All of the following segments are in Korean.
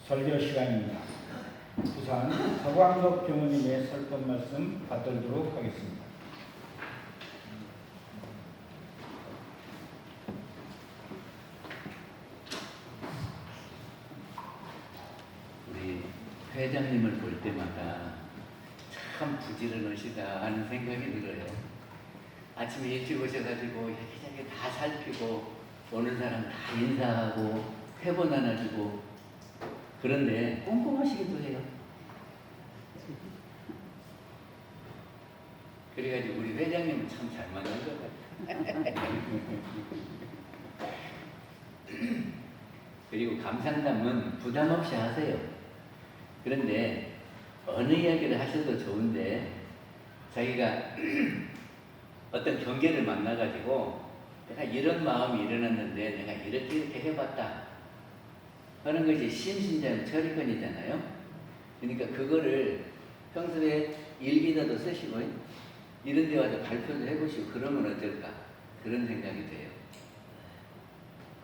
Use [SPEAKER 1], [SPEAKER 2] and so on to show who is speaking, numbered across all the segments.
[SPEAKER 1] 설교 시간입니다. 부산 서광석 교무님의 설법 말씀 받들도록 하겠습니다.
[SPEAKER 2] 우리 회장님을 볼 때마다 참 부지런하시다 하는 생각이 들어요. 아침에 일찍 오셔가지고 여기저기 다 살피고 오는 사람 다 인사하고 회보 나눠주고, 그런데 꼼꼼하시기도 해요. 그래가지고 우리 회장님은 참 잘 만난 것 같아요. 그리고 감상담은 부담 없이 하세요. 그런데 어느 이야기를 하셔도 좋은데 자기가 어떤 경계를 만나가지고 내가 이런 마음이 일어났는데 내가 이렇게 해봤다 하는 것이 심신장 처리권이잖아요. 그러니까 그거를 평소에 일기라도 쓰시고 이런 데 와서 발표도 해보시고 그러면 어떨까, 그런 생각이 돼요.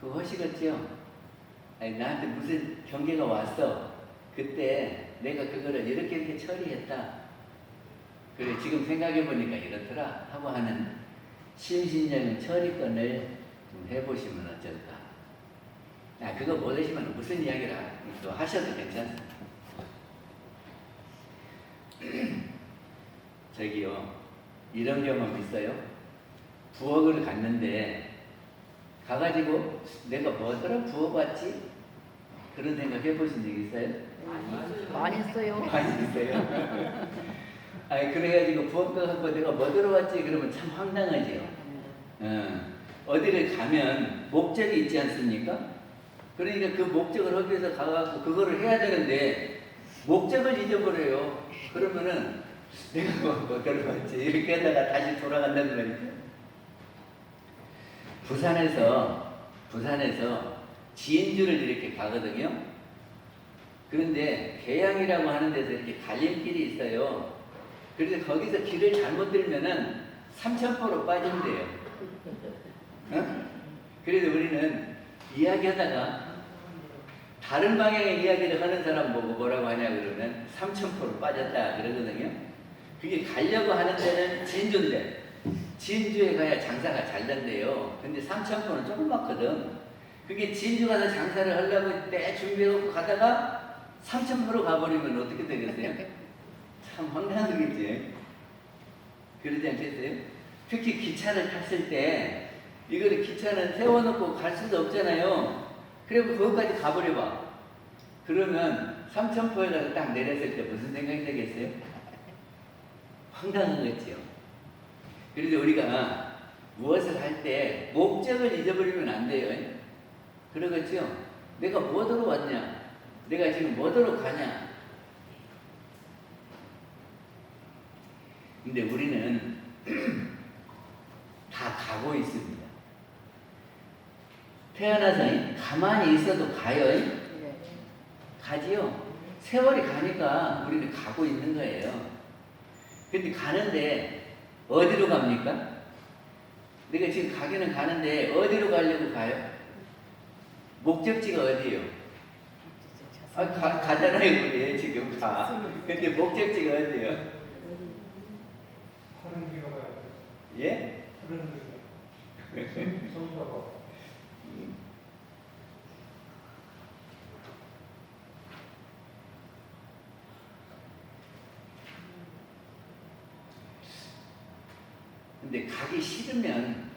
[SPEAKER 2] 그거 하시겠죠? 아니, 나한테 무슨 경계가 왔어. 그때 내가 그거를 이렇게 처리했다. 그래, 지금 생각해보니까 이렇더라 하고 하는 심신적인 처리권을 좀 해보시면 어떨까. 그거 못하시면 무슨 이야기를 또 하셔도 괜찮습니다. 저기요, 이런 경험 있어요? 부엌을 갔는데 가가지고 내가 뭐더라 부엌 왔지? 그런 생각 해보신 적 있어요?
[SPEAKER 3] 많이 했어요.
[SPEAKER 2] 많이 있어요? 아니, 그래가지고 부엌 가서 내가 뭐 들어왔지? 그러면 참 황당하지요. 어디를 가면 목적이 있지 않습니까? 그러니까 그 목적을 하기 위해서 가갖고 그거를 해야 되는데 목적을 잊어버려요. 그러면은 내가 뭐 들어왔지? 이렇게 하다가 다시 돌아간다는 거니까. 부산에서 진주를 이렇게 가거든요. 그런데 계양이라고 하는 데서 이렇게 갈림길이 있어요. 그래서 거기서 길을 잘못 들면은 삼천포로 빠진대요. 어? 그래서 우리는 이야기하다가 다른 방향의 이야기를 하는 사람 보고 뭐라고 하냐 그러면 삼천포로 빠졌다 그러거든요. 그게 가려고 하는 데는 진주인데 진주에 가야 장사가 잘 된대요. 근데 삼천포는 조그맣거든. 그게 진주 가서 장사를 하려고 때 준비하고 가다가 삼천포로 가버리면 어떻게 되겠어요? 참 황당하겠지. 그러지 않겠어요? 특히 기차를 탔을 때 이거를 기차는 세워놓고 갈 수도 없잖아요. 그리고 거기까지 가버려봐. 그러면 삼천포에 가서 딱 내렸을 때 무슨 생각이 되겠어요? 황당하겠지요. 그래서 우리가 무엇을 할 때 목적을 잊어버리면 안 돼요. 그러겠죠? 내가 뭐하러 왔냐? 내가 지금 뭐하러 가냐? 근데 우리는 다 가고 있습니다. 태어나서 가만히 있어도 가요. 가지요. 세월이 가니까 우리는 가고 있는 거예요. 근데 가는데 어디로 갑니까? 내가 지금 가기는 가는데 어디로 가려고 가요? 목적지가 어디예요? 가잖아요. 우리 지금 가. 근데 목적지가 어디예요? 예? 근데 가기 싫으면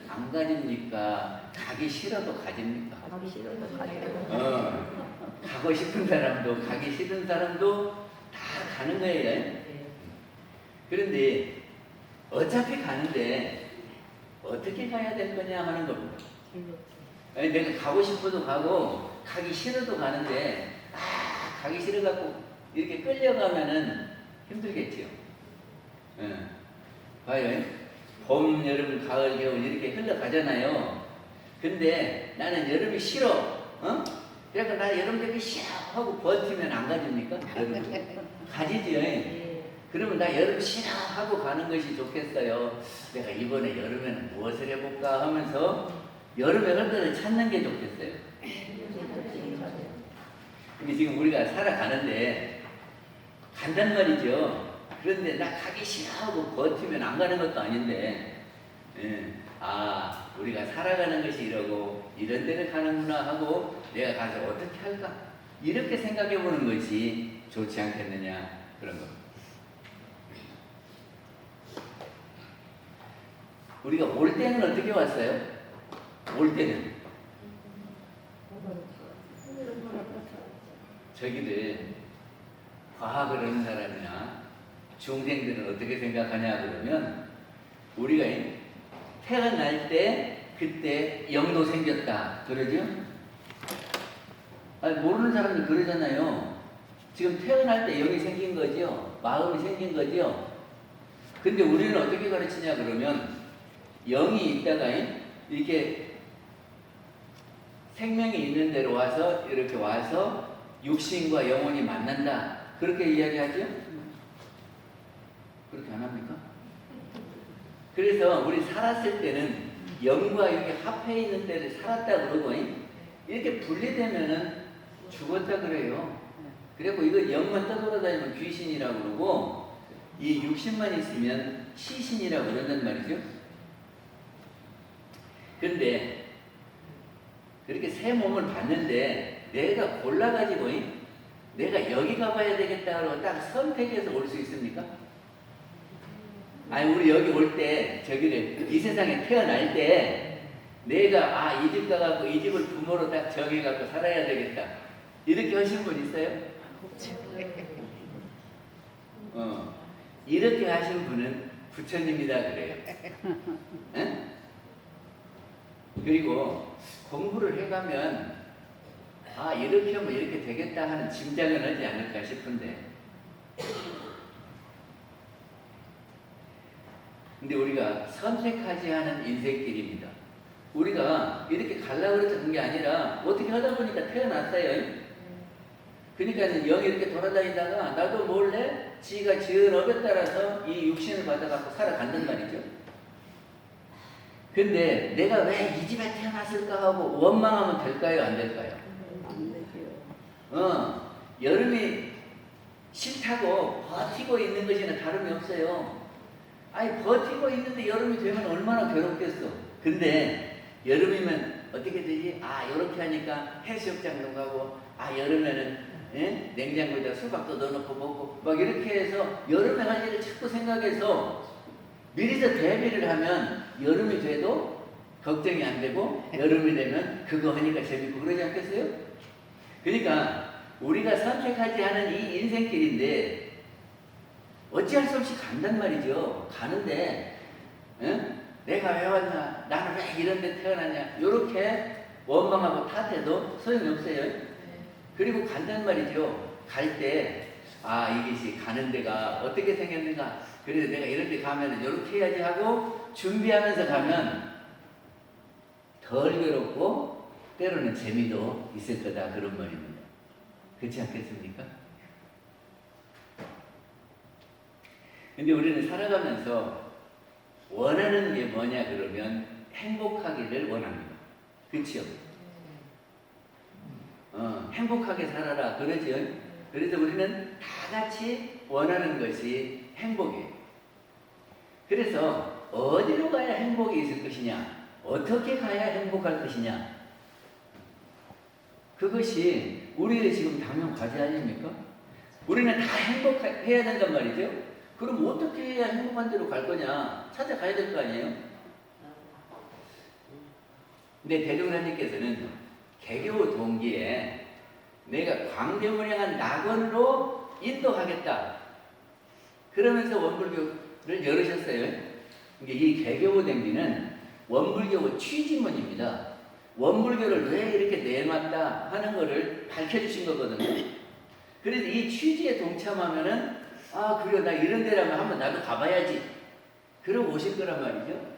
[SPEAKER 2] 안 가집니까? 가기 싫어도 가집니까?
[SPEAKER 3] 가기 싫어도 가요.
[SPEAKER 2] 가고 싶은 사람도 가기 싫은 사람도 다 가는 거예요. 그런데 어차피 가는데 어떻게 가야 될 거냐 하는 겁니다. 아니, 내가 가고 싶어도 가고 가기 싫어도 가는데 가기 싫어갖고 이렇게 끌려가면은 힘들겠지요. 봐요. 봄, 여름, 가을, 겨울 이렇게 흘러가잖아요. 근데 나는 여름이 싫어. 그러니까 나 여름 되기 싫어 하고 버티면 안 가집니까? 가지죠. 그러면 나 여름 싫어 하고 가는 것이 좋겠어요. 내가 이번에 여름에는 무엇을 해볼까 하면서 여름에 할 때를 찾는 게 좋겠어요. 근데 지금 우리가 살아가는데 간단 말이죠. 그런데 나 가기 싫어하고 버티면 안 가는 것도 아닌데, 예. 아, 우리가 살아가는 것이 이러고 이런 데를 가는구나 하고 내가 가서 어떻게 할까? 이렇게 생각해 보는 것이 좋지 않겠느냐, 그런 거. 우리가 올 때는 어떻게 왔어요? 올 때는 저기들 과학을 하는 사람이나 중생들은 어떻게 생각하냐 그러면 우리가 태어날 때 그때 영도 생겼다 그러죠? 아니, 모르는 사람들 그러잖아요. 지금 태어날 때 영이 생긴 거죠. 마음이 생긴 거죠. 근데 우리는 어떻게 가르치냐 그러면 영이 있다가 이렇게 생명이 있는 데로 와서 이렇게 와서 육신과 영혼이 만난다. 그렇게 이야기하죠? 그렇게 안 합니까? 그래서 우리 살았을 때는 영과 이렇게 합해 있는 때를 살았다 그러고 이렇게 분리되면은 죽었다 그래요. 그리고 이거 영만 떠돌아다니면 귀신이라고 그러고 이 육신만 있으면 시신이라고 그런단 말이죠. 근데 그렇게 새 몸을 봤는데 내가 골라가지고 내가 여기 가봐야 되겠다 하고 딱 선택해서 올 수 있습니까? 아니 우리 여기 올 때 저기를 이 세상에 태어날 때 내가 이 집 가갖고 이 집을 부모로 딱 정해갖고 살아야 되겠다 이렇게 하신 분 있어요? 이렇게 하신 분은 부처님이다 그래요. 응? 그리고 공부를 해가면 이렇게 하면 이렇게 되겠다 하는 짐작은 하지 않을까 싶은데 근데 우리가 선택하지 않은 인생길입니다. 우리가 이렇게 가려고 그랬던 게 아니라 어떻게 하다 보니까 태어났어요. 그러니까 영이 이렇게 돌아다니다가 나도 몰래 지가 지은 업에 따라서 이 육신을 받아갖고 살아간단 말이죠. 근데 내가 왜 이 집에 태어났을까 하고 원망하면 될까요? 안 될까요?
[SPEAKER 3] 안 되죠.
[SPEAKER 2] 여름이 싫다고 버티고 있는 것이나 다름이 없어요. 아니 버티고 있는데 여름이 되면 얼마나 괴롭겠어. 근데 여름이면 어떻게 되지? 이렇게 하니까 해수욕장도 가고 여름에는 냉장고에다 수박도 넣어놓고 먹고 막 이렇게 해서 여름에 할 일을 자꾸 생각해서 미리서 대비를 하면 여름이 돼도 걱정이 안 되고 여름이 되면 그거 하니까 재밌고 그러지 않겠어요? 그러니까 우리가 선택하지 않은 이 인생길인데 어찌할 수 없이 간단 말이죠. 가는데 내가 왜 왔나? 나는 왜 이런 데 태어났냐? 이렇게 원망하고 탓해도 소용이 없어요. 그리고 간단 말이죠. 갈 때 이것이 가는 데가 어떻게 생겼는가? 그래서 내가 이런 데 가면 이렇게 해야지 하고 준비하면서 가면 덜 괴롭고 때로는 재미도 있을 거다 그런 말입니다. 그렇지 않겠습니까? 근데 우리는 살아가면서 원하는 게 뭐냐 그러면 행복하기를 원합니다. 그렇죠? 행복하게 살아라 그러죠. 그래서 우리는 다 같이 원하는 것이 행복이에요. 그래서 어디로 가야 행복이 있을 것이냐, 어떻게 가야 행복할 것이냐, 그것이 우리의 지금 당면 과제 아닙니까? 우리는 다 행복해야 된단 말이죠. 그럼 어떻게 해야 행복한 데로 갈 거냐, 찾아가야 될 거 아니에요? 근데 대종사님께서는 개교 동기에 내가 광대문양한 낙원으로 인도하겠다 그러면서 원불교를 열으셨어요. 이 개교 동기는 원불교 취지문입니다. 원불교를 왜 이렇게 내놨다 하는 것을 밝혀주신 거거든요. 그래서 이 취지에 동참하면은 그래 나 이런 데라면 한번 나도 가봐야지 그러고 오실 거란 말이죠.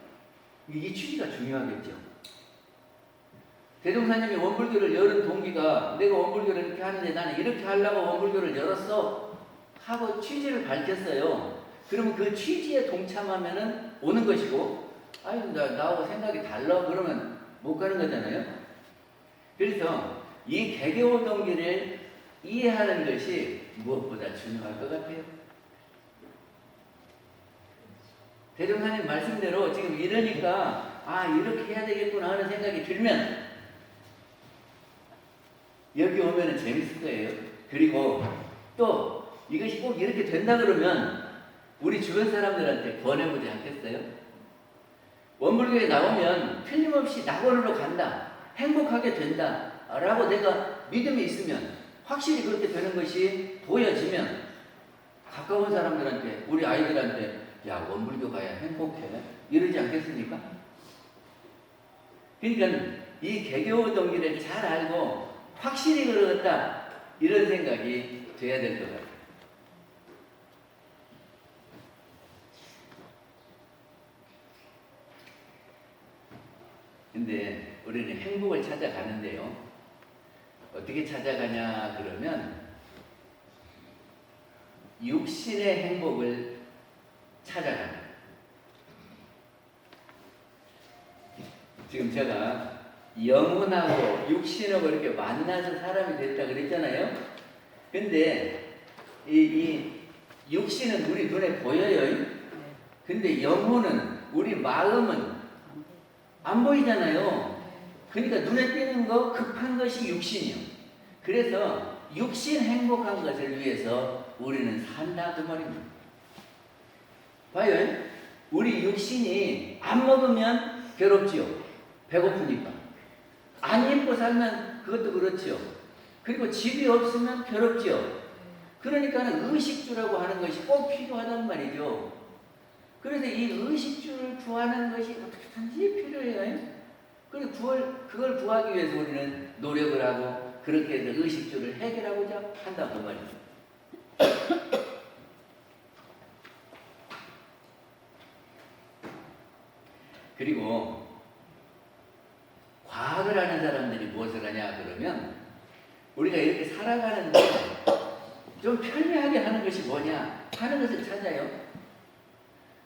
[SPEAKER 2] 이 취지가 중요하겠죠. 대종사님이 원불교를 열은 동기가 내가 원불교를 이렇게 하는데 나는 이렇게 하려고 원불교를 열었어 하고 취지를 밝혔어요. 그러면 그 취지에 동참하면은 오는 것이고 나하고 생각이 달라 그러면 못 가는 거잖아요. 그래서 이 개교 동기를 이해하는 것이 무엇보다 중요할 것 같아요. 대종사님 말씀대로 지금 이러니까 아 이렇게 해야 되겠구나 하는 생각이 들면 여기 오면 재밌을 거예요. 그리고 또 이것이 꼭 이렇게 된다 그러면 우리 주변 사람들한테 권해보지 않겠어요? 원불교에 나오면 틀림없이 낙원으로 간다, 행복하게 된다 라고 내가 믿음이 있으면 확실히 그렇게 되는 것이 보여지면 가까운 사람들한테 우리 아이들한테 야 원불교 가야 행복해 이러지 않겠습니까? 그러니까 이 개교 동기를 잘 알고 확실히 그러겠다 이런 생각이 돼야 될 것 같아요. 근데 우리는 행복을 찾아가는데요. 어떻게 찾아가냐 그러면 육신의 행복을 찾아가는. 지금 제가 영혼하고 육신하고 이렇게 만나서 사람이 됐다 그랬잖아요. 근데 이 육신은 우리 눈에 보여요. 근데 영혼은 우리 마음은 안 보이잖아요. 그러니까 눈에 띄는 거 급한 것이 육신이요. 그래서 육신 행복한 것을 위해서 우리는 산다 그 말입니다. 봐요. 우리 육신이 안 먹으면 괴롭지요. 배고프니까. 안 입고 살면 그것도 그렇지요. 그리고 집이 없으면 괴롭지요. 그러니까는 의식주라고 하는 것이 꼭 필요하단 말이죠. 그래서 이 의식주를 구하는 것이 어떻게든지 필요해요. 그래서 그걸 구하기 위해서 우리는 노력을 하고 그렇게 해서 의식주를 해결하고자 한다 그 말이죠. 그리고 과학을 하는 사람들이 무엇을 하냐 그러면 우리가 이렇게 살아가는데 좀 편리하게 하는 것이 뭐냐 하는 것을 찾아요.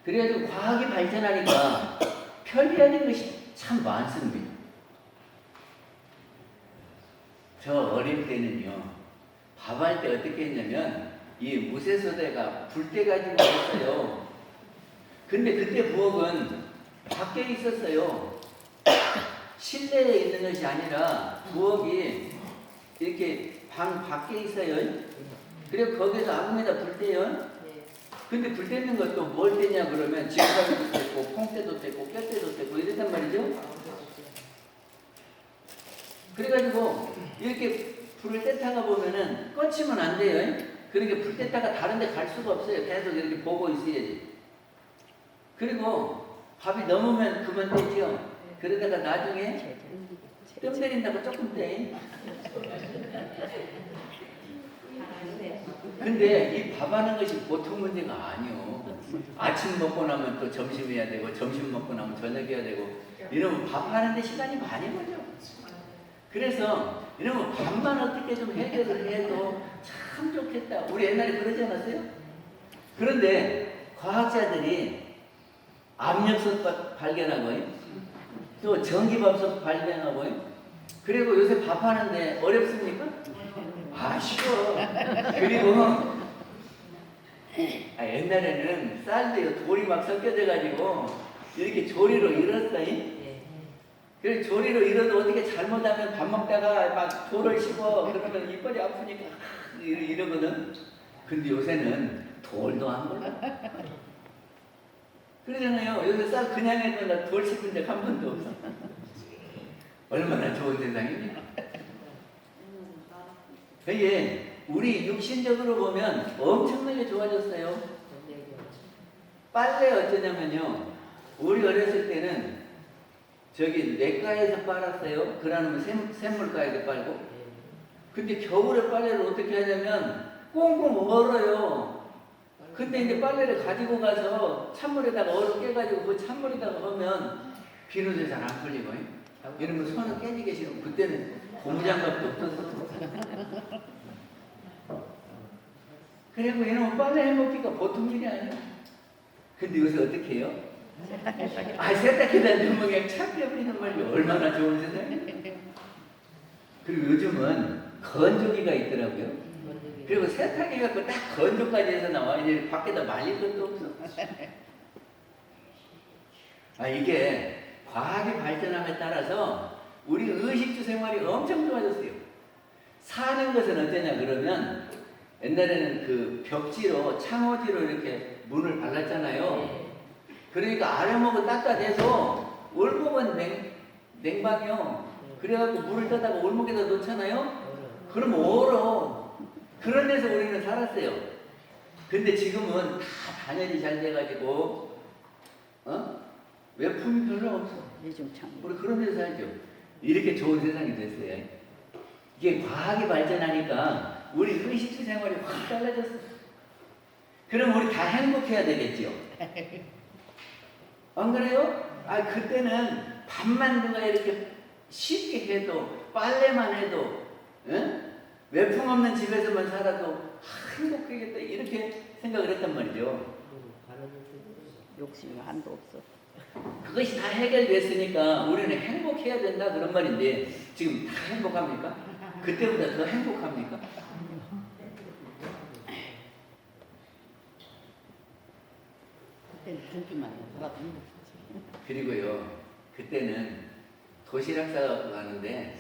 [SPEAKER 2] 그래가지고 과학이 발전하니까 편리한 것이 참 많습니다. 저 어릴 때는요, 밥할 때 어떻게 했냐면 이 무쇠소대가 불 때 가지고 있었어요. 근데 그때 부엌은 밖에 있었어요. 실내에 있는 것이 아니라 부엌이 이렇게 방 밖에 있어요. 그리고 거기서 아궁에다 불 때요. 근데 불 때는 것도 뭘 때냐 그러면 지구가미도 떼고 콩때도 떼고 깻때도 떼고 이랬단 말이죠. 그래가지고 이렇게 불을 떼다가 보면은 꺼치면 안 돼요. 그러니까 불 떼다가 다른 데 갈 수가 없어요. 계속 이렇게 보고 있어야지. 그리고 밥이 넘으면 그만 떼죠. 그러다가 나중에 뜸 때린다고 조금 떼. 근데 이 밥하는 것이 보통 문제가 아니요. 아침 먹고 나면 또 점심 해야 되고 점심 먹고 나면 저녁 해야 되고 이러면 밥하는데 시간이 많이 걸려. 그래서 이러면 밥만 어떻게 좀 해결을 해도 참 좋겠다. 우리 옛날에 그러지 않았어요? 그런데 과학자들이 압력솥 발견하고 또 전기밥솥 발견하고 그리고 요새 밥하는데 어렵습니까? 아 쉬워. 그리고 옛날에는 쌀도 돌이 막 섞여져 가지고 이렇게 조리로 잃었어요. 그래서 조리로 잃어도 어떻게 잘못하면 밥 먹다가 막 돌을 씹어 그러면 이빨이 아프니까 이러거든. 근데 요새는 돌도 안 몰라. 그러잖아요. 요새 쌀 그냥 해도 나 돌 씹은 적 한 번도 없어. 얼마나 좋은 세상입니까? 이게 우리 육신적으로 보면 엄청나게 좋아졌어요. 빨래 어쩌냐면요. 우리 어렸을 때는 저기 내과에서 빨았어요. 그러면 샘물가에서 빨고. 근데 겨울에 빨래를 어떻게 하냐면 꽁꽁 얼어요. 근데 이제 빨래를 가지고 가서 찬물에다가 얼어 깨가지고 그 찬물에다가 넣으면 비누도 잘 안 풀리고 이러면 손은 깨지기 싫고 그때는 고무장갑도 없었어. 그리고 이놈은 빨래 해먹기가 보통 일이 아니야. 근데 요새 어떻게 해요? 세탁기다 넣으면 그냥 착 껴버리는 말이야. 얼마나 좋은 세상이야. 그리고 요즘은 건조기가 있더라고요. 그리고 세탁해갖고 딱 건조까지 해서 나와. 이제 밖에다 말릴 것도 없어. 아, 이게 과학이 발전함에 따라서 우리 의식주 생활이 엄청 좋아졌어요. 사는 것은 어떠냐 그러면 옛날에는 그 벽지로 창호지로 이렇게 문을 발랐잖아요. 그러니까 아래목은 따뜻해서 올목은 냉방이요. 그래갖고 물을 떠다가 올목에다 놓잖아요. 그럼 얼어. 그런 데서 우리는 살았어요. 근데 지금은 다 단열이 잘 돼가지고 외품이 별로 없어. 우리 그런 데서 살죠. 이렇게 좋은 세상이 됐어요. 이게 과학이 발전하니까 우리 의식주 생활이 확 달라졌어. 그럼 우리 다 행복해야 되겠죠. 안 그래요? 아, 그때는 밥만 누가 이렇게 쉽게 해도 빨래만 해도 외풍 없는 집에서만 살아도 행복하겠다 이렇게 생각을 했단 말이죠.
[SPEAKER 3] 욕심이 한도 없어.
[SPEAKER 2] 그것이 다 해결됐으니까 우리는 행복해야 된다 그런 말인데 지금 다 행복합니까? 그때보다 더 행복합니까?
[SPEAKER 3] 그때는 분기만 해도
[SPEAKER 2] 그리고요, 그때는 도시락 싸갖고 가는데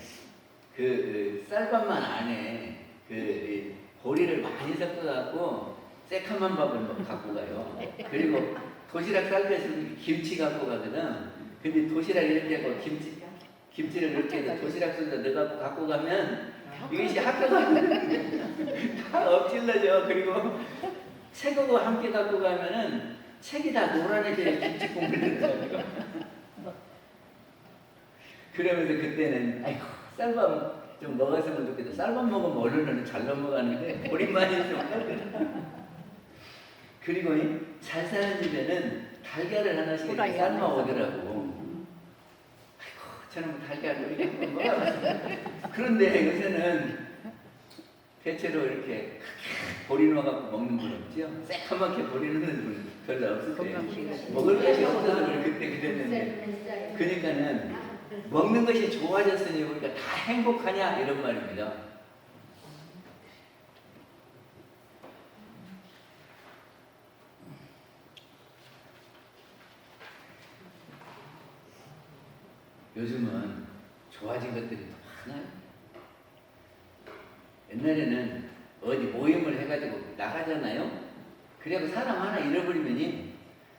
[SPEAKER 2] 그 쌀밥만 안에 그 보리를 많이 섞어갖고 새카만 밥을 갖고 가요. 그리고 도시락 쌀 때 김치 갖고 가거든. 근데 도시락 이렇게 하고 김치를 이렇게 해서 도시락 속에다 넣어갖고 갖고 가면 이것이 학교 가면 다 엎질러져. 그리고 책하고 함께 갖고 가면은 책이 다 노란해져요. 김치 국물을 넣어가지고. 그러면서 그때는 아이고 쌀밥 좀 먹었으면 좋겠다. 쌀밥 먹으면 얼른 잘 넘어가는데 보리만 있으면 그리고 잘 사는 집에는 달걀을 하나씩 삶아 오더라고. 아이고 저는 달걀을 이렇게 먹어봤어. 그런데 요새는 대체로 이렇게 보리 넣어갖고 먹는 분 없죠? 새까맣게 보리 넣는 분 별로 없을 때 먹을 것이 없어서 그때 그랬는데 그러니까는 먹는 것이 좋아졌으니 우리가 다 행복하냐 이런 말입니다. 요즘은 좋아진 것들이 더 많아요. 옛날에는 어디 모임을 해가지고 나가잖아요. 그래고 사람 하나 잃어버리면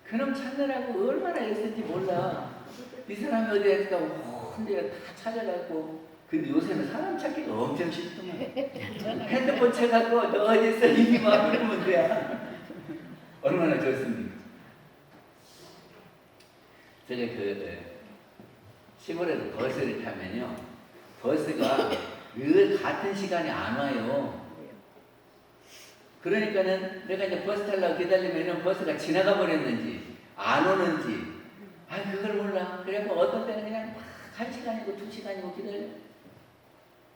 [SPEAKER 2] 그놈 찾느라고 얼마나 애썼는지 몰라. 이 사람이 어디 갔다고 혼자 다 찾아가고. 근데 요새는 사람 찾기가 엄청 쉽더만. 핸드폰 쳐갖고 너 어디 있어 이리 와 그러면 돼. 얼마나 좋습니까? 제가 시골에서 버스를 타면요, 버스가 늘 같은 시간에 안 와요. 그러니까는 내가 이제 버스 타려고 기다리면 버스가 지나가 버렸는지 안 오는지 그걸 몰라. 그래서 어떤 때는 그냥 1시간이고 2시간이고 기다려.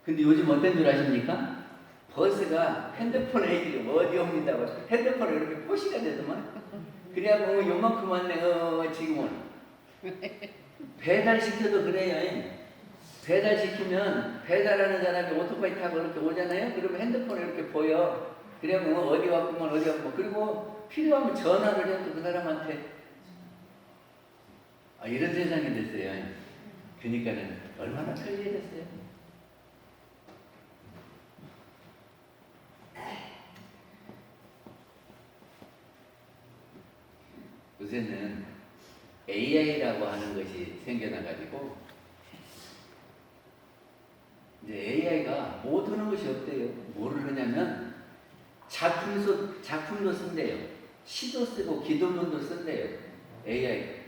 [SPEAKER 2] 근데 요즘 어떤 줄 아십니까? 버스가 핸드폰에 어디 옵니다고 핸드폰을 이렇게 표시가 되더만. 그래갖고 요만큼 왔네. 지금은 배달시켜도 그래요. 배달시키면 배달하는 사람이 오토바이 타고 이렇게 오잖아요. 그러면 핸드폰을 이렇게 보여. 그러면 어디 왔구만 어디 왔구만. 그리고 필요하면 전화를 해도 그 사람한테. 이런 세상이 됐어요. 그러니까는 얼마나 편리해졌어요. 요새는 AI라고 하는 것이 생겨나가지고 이제 AI가 못 하는 것이 없대요. 뭐를 하냐면 작품도 쓴대요. 시도 쓰고 기도문도 쓴대요. AI.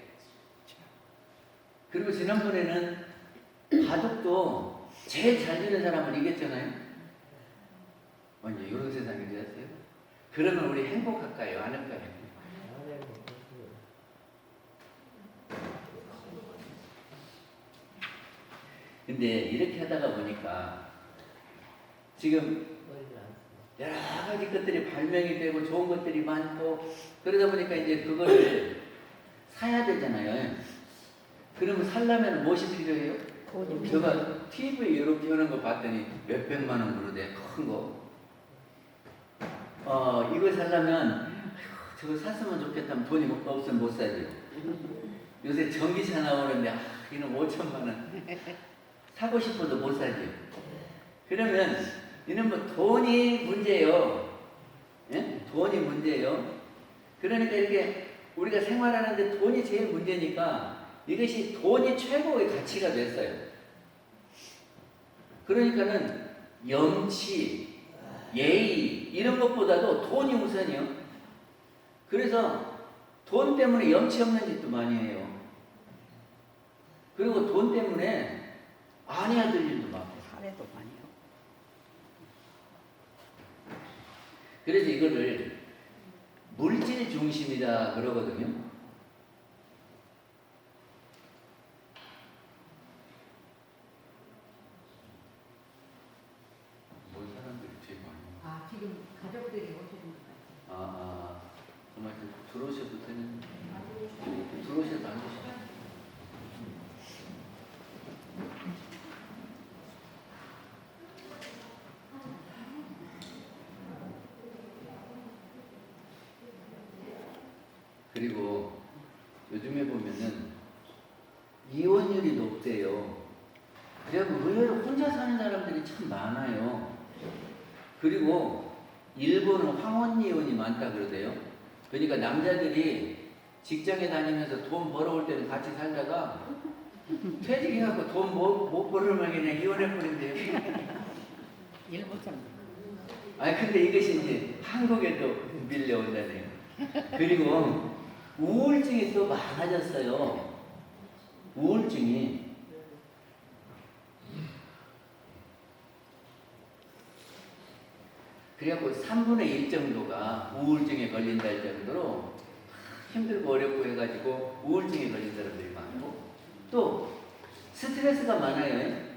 [SPEAKER 2] 그리고 지난번에는 바둑도 제일 잘 지는 사람을 이겼잖아요. 완전 이런 세상이 되었어요. 그러면 우리 행복할까요? 안 할까요? 근데 이렇게 하다가 보니까 지금 여러 가지 것들이 발명이 되고 좋은 것들이 많고 그러다 보니까 이제 그거를 사야 되잖아요. 그러면 살려면 무엇이 필요해요? 제가 TV 이렇게 하는 거 봤더니 몇백만 원 그러대. 큰 거. 이거 살려면 아이고, 저거 샀으면 좋겠다면 돈이 없으면 못 사죠. 요새 전기차 나오는데 이는 5천만 원 사고 싶어도 못 사죠. 그러면 이는 뭐 돈이 문제예요. 예? 돈이 문제예요. 그러니까 이렇게 우리가 생활하는데 돈이 제일 문제니까 이것이 돈이 최고의 가치가 됐어요. 그러니까는 염치, 예의 이런 것보다도 돈이 우선이요. 그래서 돈 때문에 염치 없는 짓도 많이 해요. 그리고 돈 때문에 아니야들 일도 많고.
[SPEAKER 3] 사례도 많이 하고.
[SPEAKER 2] 그래서 이거를 물질 중심이다 그러거든요. 뭘 사람들이 제일 많이.
[SPEAKER 4] 지금 가족들이 오시는 것
[SPEAKER 2] 정말 들어오셔도 되는. 들어오셔도 안 되시죠. 그리고 요즘에 보면은 이혼율이 높대요. 그래갖고 의외로 혼자 사는 사람들이 참 많아요. 그리고 일본은 황혼 이혼이 많다 그러대요. 그러니까 남자들이 직장에 다니면서 돈 벌어올 때는 같이 살다가 퇴직해갖고 돈 못 벌으면 그냥 이혼해버린대요.
[SPEAKER 3] 일본 사람.
[SPEAKER 2] 아니 근데 이것이 이제 한국에도 밀려온다네요. 그리고 우울증이 또 많아졌어요. 우울증이. 그래갖고 3분의 1 정도가 우울증에 걸린다 할 정도로 힘들고 어렵고 해가지고 우울증에 걸린 사람들이 많고, 또 스트레스가 많아요.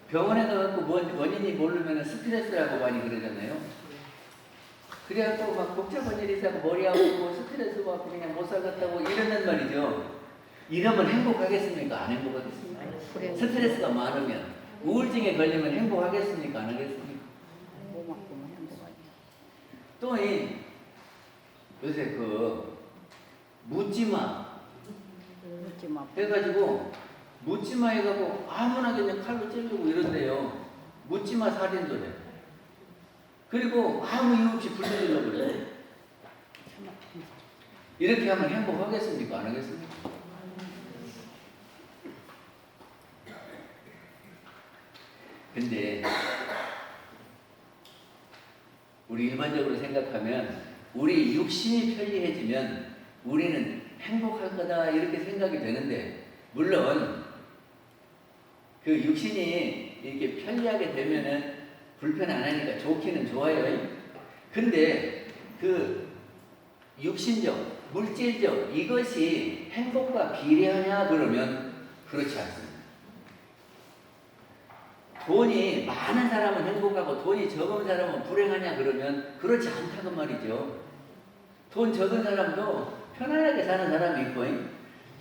[SPEAKER 2] 병원에 가갖고 원인이 모르면 스트레스라고 많이 그러잖아요. 그래갖고 막 복잡한 일이 있어서 머리 아프고 스트레스 받고 그냥 못 살겠다고 이런단 말이죠. 이러면 행복하겠습니까? 안 행복하겠습니까?
[SPEAKER 3] 그래.
[SPEAKER 2] 스트레스가 많으면, 우울증에 걸리면 행복하겠습니까? 안 하겠습니까?
[SPEAKER 3] 몸 아프면 행복하지.
[SPEAKER 2] 또 요새 묻지마
[SPEAKER 3] 묻지 마.
[SPEAKER 2] 해가지고 묻지마 해가지고 아무나 그냥 칼로 찌르고 이런데요. 묻지마 살인도래. 그리고 아무 이유 없이 불러주려고 그래. 이렇게 하면 행복하겠습니까? 안 하겠습니까? 근데 우리 일반적으로 생각하면 우리 육신이 편리해지면 우리는 행복할 거다 이렇게 생각이 되는데, 물론 그 육신이 이렇게 편리하게 되면은 불편 안 하니까 좋기는 좋아요. 근데 그 육신적, 물질적 이것이 행복과 비례하냐 그러면 그렇지 않습니다. 돈이 많은 사람은 행복하고 돈이 적은 사람은 불행하냐 그러면 그렇지 않다고 말이죠. 돈 적은 사람도 편안하게 사는 사람이 있고,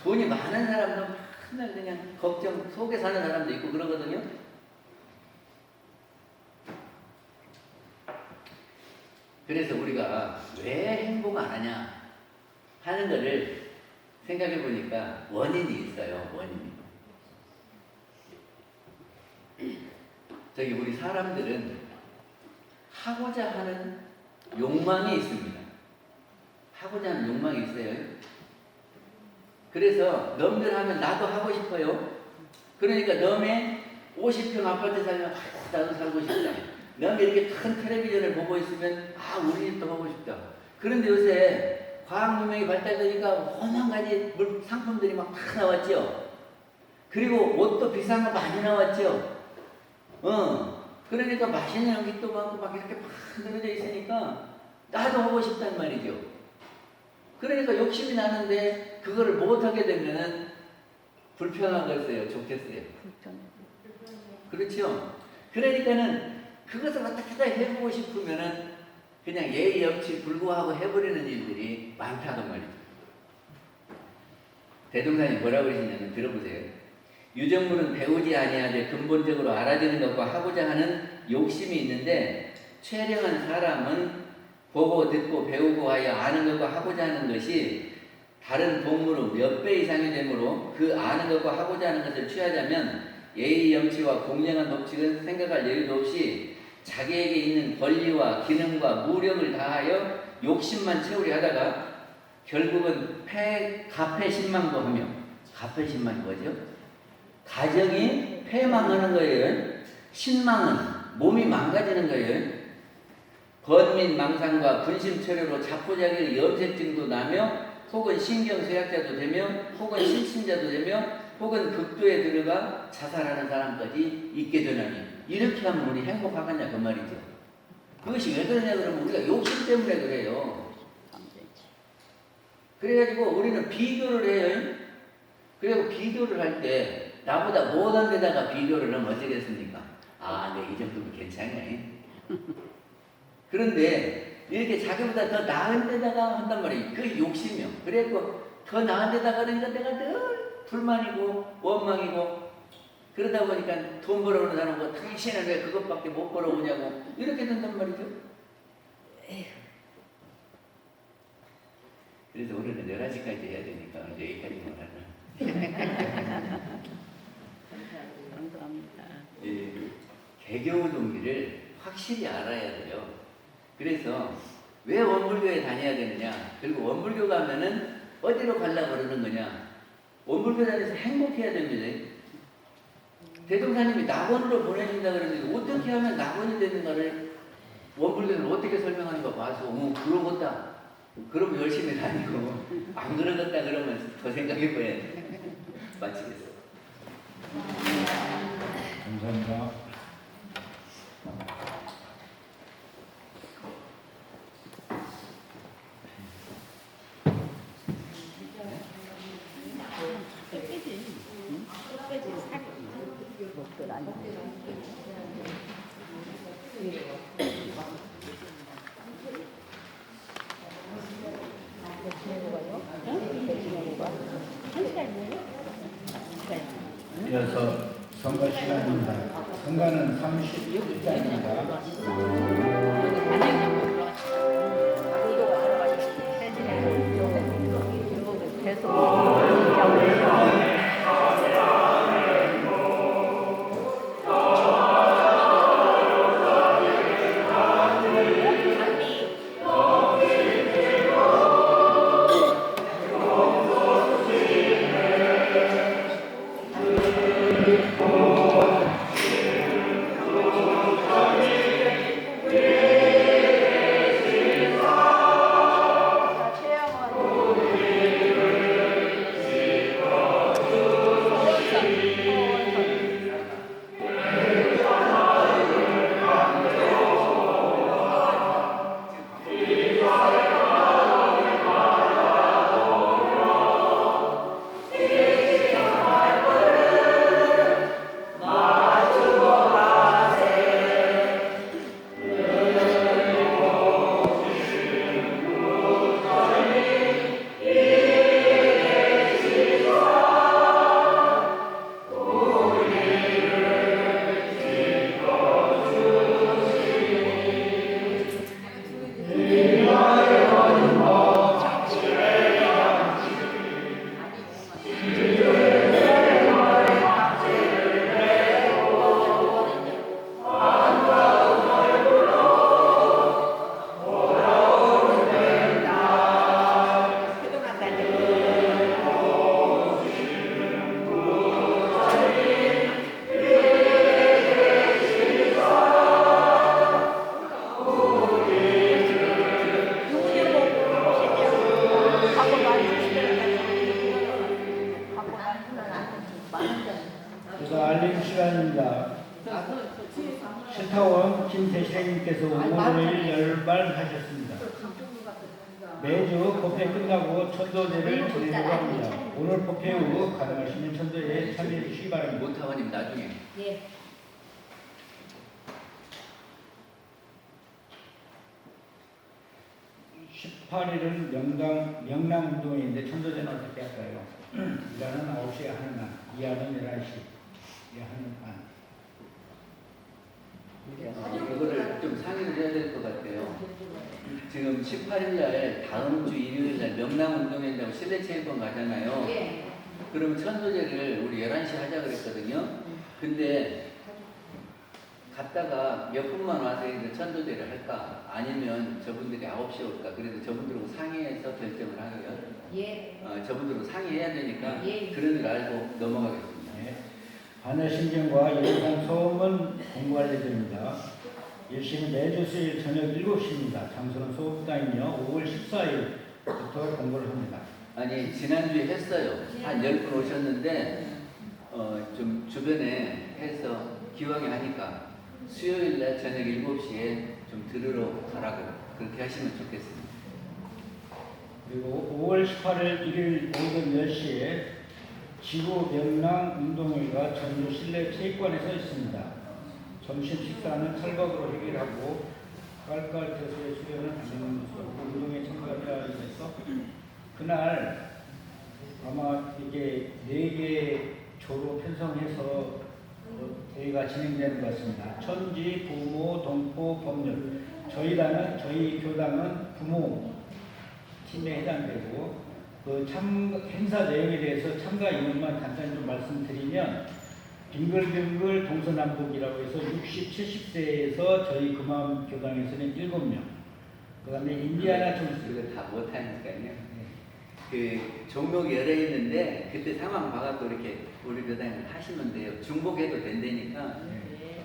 [SPEAKER 2] 돈이 많은 사람도 맨날 그냥 걱정 속에 사는 사람도 있고 그러거든요. 그래서 우리가 왜 행복 안 하냐 하는 거를 생각해 보니까 원인이 있어요. 원인이. 저기 우리 사람들은 하고자 하는 욕망이 있습니다. 하고자 하는 욕망이 있어요. 그래서 넘들 하면 나도 하고 싶어요. 그러니까 넘에 50평 아파트 살면 나도 살고 싶다. 넘에 이렇게 큰 텔레비전을 보고 있으면 우리 집도 하고 싶다. 그런데 요새 과학 문명이 발달되니까 오만 가지 상품들이 막 다 나왔죠. 그리고 옷도 비싼 거 많이 나왔죠. 그러니까 맛있는 음식도 많고 막 이렇게 막 늘어져 있으니까 나도 하고 싶단 말이죠. 그러니까 욕심이 나는데 그거를 못하게 되면은 불편하겠어요? 좋겠어요?
[SPEAKER 3] 불편해.
[SPEAKER 2] 그렇죠? 그러니까는 그것을 어떻게든 해보고 싶으면은 그냥 예의 없이 불구하고 해버리는 일들이 많다는 말이죠. 대동산이 뭐라고 그러시냐면 들어보세요. 유정물은 배우지 아니하되 근본적으로 알아지는 것과 하고자 하는 욕심이 있는데, 최령한 사람은 보고 듣고 배우고 하여 아는 것과 하고자 하는 것이 다른 동물의 몇 배 이상이 되므로 그 아는 것과 하고자 하는 것을 취하자면 예의 염치와 공정한 법칙은 생각할 여유도 없이 자기에게 있는 권리와 기능과 무력을 다하여 욕심만 채우려 하다가 결국은 가패신망도 하며, 가패신망이 뭐죠? 가정이 패망하는 거예요. 신망은 몸이 망가지는 거예요. 번민망상과 분심철회로 자포자기의 염색증도 나며 혹은 신경쇠약자도 되며 혹은 실신자도 되며 혹은 극도에 들어가 자살하는 사람까지 있게 되나니 이렇게 하면 우리 행복하겠냐 그 말이죠. 그것이 왜 그러냐 그러면 우리가 욕심 때문에 그래요. 그래가지고 우리는 비교를 해요. 그리고 비교를 할 때 나보다 못한 데다가 비교를 하면 어쩌겠습니까? 아, 내 이 정도면 괜찮네. 그런데 이렇게 자기보다 더 나은 데다가 한단 말이에요. 그게 욕심이요. 그래갖고 더 나은 데다가 하니까 내가 늘 불만이고 원망이고 그러다 보니까 돈 벌어오는 사람과 당신은 왜 그것밖에 못 벌어오냐고 이렇게 된단 말이죠. 에휴. 그래서 오늘은 11시까지 해야 되니까 여기까지만 하자.
[SPEAKER 3] 감사합니다.
[SPEAKER 2] 예, 개교 동기를 확실히 알아야 돼요. 그래서 왜 원불교에 다녀야 되느냐? 그리고 원불교 가면은 어디로 가려고 그러는 거냐? 원불교 다니면서 행복해야 됩니다. 대종사님이 낙원으로 보내준다 그러는데 어떻게 하면 낙원이 되는가를 원불교는 어떻게 설명하는가 봐서 그러겠다. 그러면 열심히 다니고 안 그러겠다 그러면 더 생각해 봐야 돼. 마치겠습니다.
[SPEAKER 1] 감사합니다.
[SPEAKER 3] 끝까지, 끝까지 살이 목들 아니야.
[SPEAKER 1] 이어서 선거 시간입니다. 선거는 30일자입니다. 그래서 알림 시간입니다. 실타원 김대실님께서 오늘 열발하셨습니다. 매주 법회 끝나고 천도제를 지내려고 합니다. 오늘 법회 후 가능하시면 천도제에 참여해 주시기 바랍니다.
[SPEAKER 2] 못하면 나중에.
[SPEAKER 4] 예.
[SPEAKER 1] 18일은 명랑운동회인데 천도제는 어떻게 할까요? 1화는 9시에 하는 날, 2화는 11시에 하는 날.
[SPEAKER 2] 이거를 좀 상의를 해야 될 것 같아요. 지금 18일 날 다음 주 일요일 날 명랑운동회장하고 실내체육관 가잖아요.
[SPEAKER 4] 예.
[SPEAKER 2] 그러면 천도제를 우리 11시 하자 그랬거든요. 근데 갔다가 몇 분만 와서 이제 천도제를 할까? 아니면 저분들이 9시에 올까? 그래서 저분들하고 상의해서 결정을 하고요.
[SPEAKER 4] 예.
[SPEAKER 2] 저분들하고 상의해야 되니까
[SPEAKER 4] 예.
[SPEAKER 2] 그런 줄 알고 넘어가겠습니다.
[SPEAKER 1] 네. 반야신경과 영상 소음은 공부할 예정입니다. 일시는 매주 수요일 저녁 7시입니다. 장소는 소극당이며 5월 14일부터 공부를 합니다.
[SPEAKER 2] 아니 지난주에 했어요. 한 10분 오셨는데 좀 주변에 해서 기왕에 하니까 수요일 날 저녁 7시에 좀 들으러 가라고 그렇게 하시면 좋겠습니다.
[SPEAKER 1] 그리고 5월 18일 일요일 오전 10시에 지구 명랑 운동회가 전주 실내 체육관에서 있습니다. 점심 식사는 철거로 해결하고 깔깔대소의 수련을 하는 것으로 운동에 참가하기 위해서 그날 아마 이게 4개 조로 편성해서 대회가 진행되는 것 같습니다. 천지, 부모, 동포, 법률. 저희 교당은 부모 팀에 해당되고 행사 내용에 대해서 참가 인원만 간단히 좀 말씀드리면 빙글빙글 동서남북이라고 해서 60, 70세에서 저희 금암 교당에서는 7명. 그 다음에 인디아나 총수.
[SPEAKER 2] 이거 다 못하니까요. 그 종목이 여러 있는데 그때 상황 봐갖고 이렇게 우리 교당을 하시면 돼요. 중복해도 된다니까.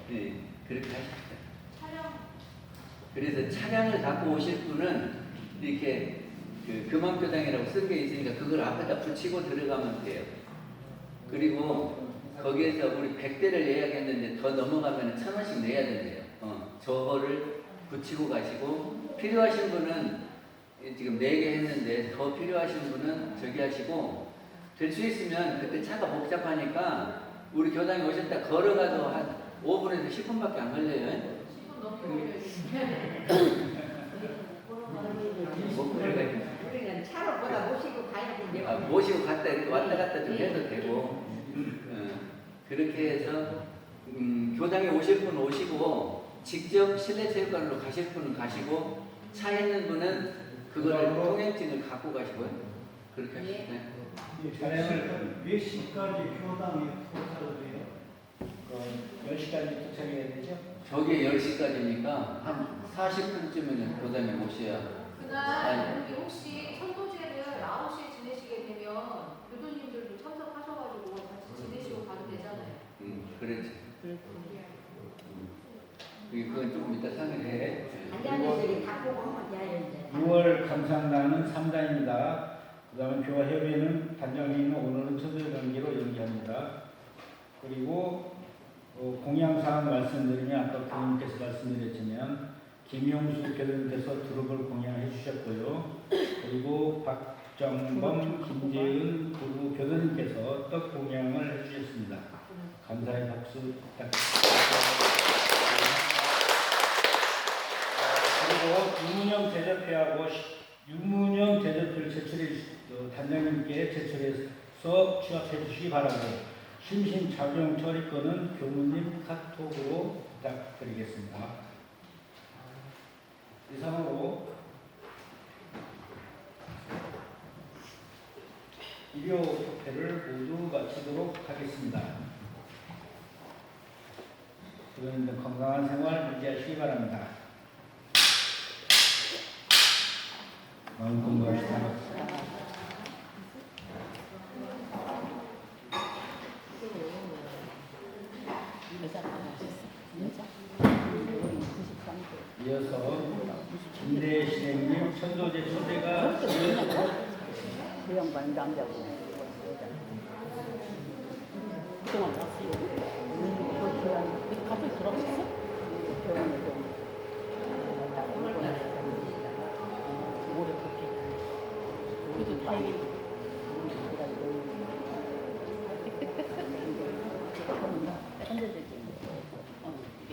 [SPEAKER 2] 네, 그렇게 하십시다. 그래서 차량을 갖고 오실 분은 이렇게 그 금암교당이라고 쓴 게 있으니까 그걸 앞에다 붙이고 들어가면 돼요. 그리고 거기에서 우리 100대를 예약했는데 더 넘어가면 1,000원씩 내야 된대요. 저거를 붙이고 가시고 필요하신 분은 지금 4개 했는데 더 필요하신 분은 저기 하시고 될 수 있으면 그때 차가 복잡하니까 우리 교당에 오셨다 걸어가도 한 5분에서 10분밖에 안 걸려요.
[SPEAKER 4] 10분 넘게
[SPEAKER 2] 걸려요.
[SPEAKER 4] 우리는 차로 보다 모시고 가야 되는데.
[SPEAKER 2] 모시고 갔다 이렇게 왔다 갔다 좀 해도 되고 그렇게 해서 교당에 오실 분 오시고 직접 실내체육관으로 가실 분은 가시고 차 있는 분은 그거를 통행증을 갖고 가시고요. 그렇게 하시죠.
[SPEAKER 1] 이 차량을 몇 시까지 교당에 도착을 해요? 10시까지 도착해야 되죠?
[SPEAKER 2] 저게 10시까지니까 한 40분쯤에는 교당에 오셔야.
[SPEAKER 5] 그날 여기 혹시 천도제를 9시에 지내시게 되면 교도님들도 참석하셔가지고 같이 지내시고 가도 되잖아요.
[SPEAKER 2] 그렇지. 그건 조금 이따 상의를 해.
[SPEAKER 4] 단장님들이 다 보고 하면 돼요 이제.
[SPEAKER 1] 6월 감상단은 3단입니다. 그 다음에 교화협의회는 단장님은 오늘은 천도관계로 연기합니다. 그리고 공양사항 말씀드리면 아까 교수님께서 말씀드렸지만 김용수 교수님께서 두릅을 공양해 주셨고요. 그리고 박정범, 김재은 부부 교수님께서 떡 공양을 해 주셨습니다. 감사의 박수 부탁드립니다. 그리고 유문영 대접회를 단장님께 제출해서 취합해 주시기 바라고 심신작용 처리권은 교무님 카톡으로 부탁드리겠습니다. 이상으로 일요협회를 모두 마치도록 하겠습니다. 그분들 건강한 생활 유지하시기 바랍니다. 마음 건강하시다. 이어서 김대 실행님 천도제 초대가
[SPEAKER 3] 그 양반 남자고 그동안 갔어요. 갑자기 들어갔어? 병원에 오래 갔게. 그래도 다행히 천도제지. 이게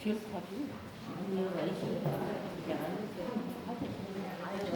[SPEAKER 3] 뒤에서 가지. 아니요, 아니지. 그냥 안 됐어요. 하고. 아유,